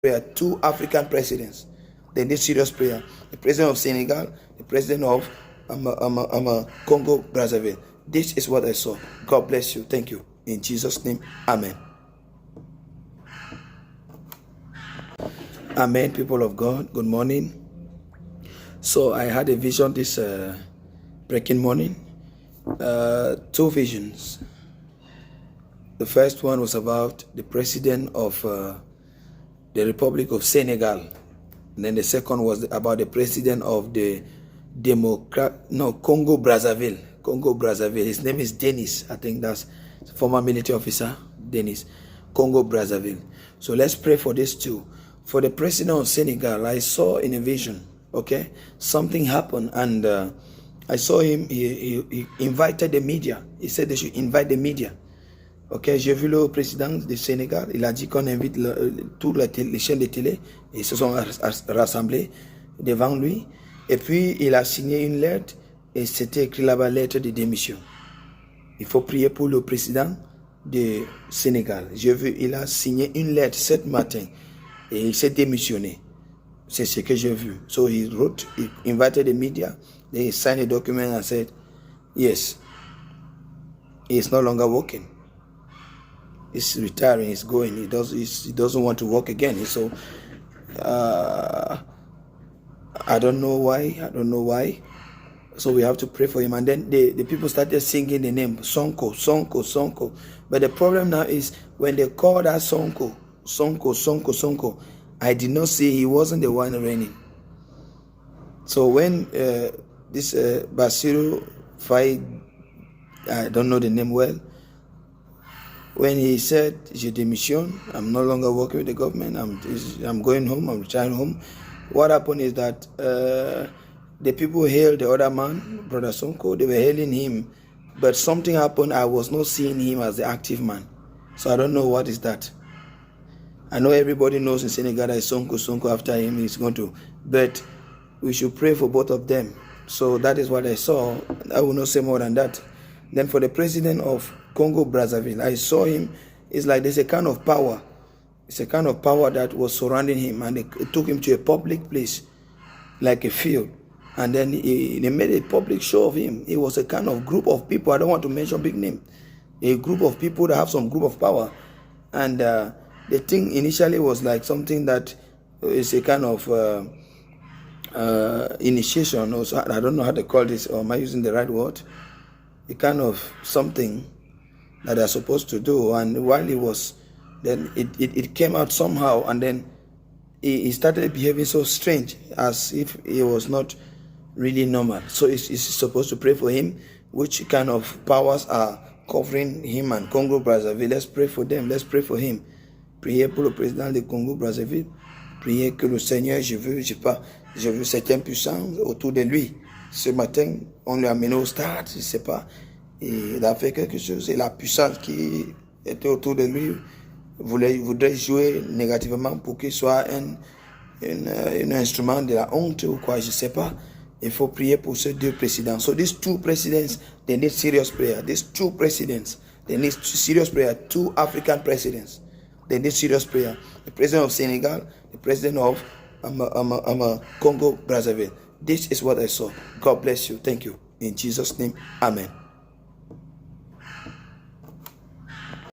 prayer. Two African presidents, they need serious prayer. The president of Senegal, the president of Congo Brazzaville. This is what I saw. God bless you. Thank you. In Jesus' name, amen. Amen, people of God. Good morning. So I had a vision this breaking morning. Two visions. The first one was about the president of the Republic of Senegal. And then the second was about the president of the Congo Brazzaville. Congo Brazzaville. His name is Denis. I think that's former military officer, Denis. Congo Brazzaville. So let's pray for these two. For the president of Senegal, I saw in a vision, okay, something happened, and I saw him, he invited the media. He said they should invite the media. Ok, j'ai vu le président du Sénégal, il a dit qu'on invite toutes les chaînes de télé, ils se sont rassemblés devant lui, et puis il a signé une lettre, et c'était écrit là-bas, lettre de démission. Il faut prier pour le président du Sénégal. J'ai vu, il a signé une lettre ce matin, et il s'est démissionné. C'est ce que j'ai vu. So he wrote, he invited the media, they signed a document and said, yes, he is no longer working. He's retiring, he's going, he doesn't want to work again. So I don't know why. So we have to pray for him. And then the people started singing the name Sonko, Sonko, Sonko. But the problem now is when they call that Sonko, Sonko, Sonko, Sonko, I did not see he wasn't the one reigning. So when this Bassirou Faye, I don't know the name well, when he said, je démissionne, I'm no longer working with the government, I'm going home, I'm retiring home, what happened is that the people hailed the other man, Brother Sonko, they were hailing him, but something happened, I was not seeing him as the active man. So I don't know what is that. I know everybody knows in Senegal that Sonko after him is going to, but we should pray for both of them. So that is what I saw. I will not say more than that. Then for the president of Congo Brazzaville, I saw him. It's like there's a kind of power. It's a kind of power that was surrounding him, and it took him to a public place, like a field. And then they made a public show of him. It was a kind of group of people. I don't want to mention big name. A group of people that have some group of power. And the thing initially was like something that is a kind of initiation. Or so, I don't know how to call this, or am I using the right word? A kind of something that they're supposed to do, and while he was, then it came out somehow, and then he started behaving so strange, as if he was not really normal. So it's supposed to pray for him, which kind of powers are covering him and Congo Brazzaville. Let's pray for them, let's pray for him. Priez pour le président de Congo Brazzaville. Priez que le Seigneur, j'ai vu certaines puissances autour de lui. Ce matin, on lui a mené au stade, je ne sais pas, et il a fait quelque chose, et la puissance qui était autour de lui voudrait jouer négativement pour qu'il soit un instrument de la honte ou quoi, je ne sais pas. Il faut prier pour ces deux présidents. So these two presidents, they need serious prayer. These two presidents, they need serious prayer. Two African presidents, they need serious prayer. The president of Senegal, the president of Congo Brazzaville. This is what I saw. God bless you. Thank you. In Jesus' name, amen.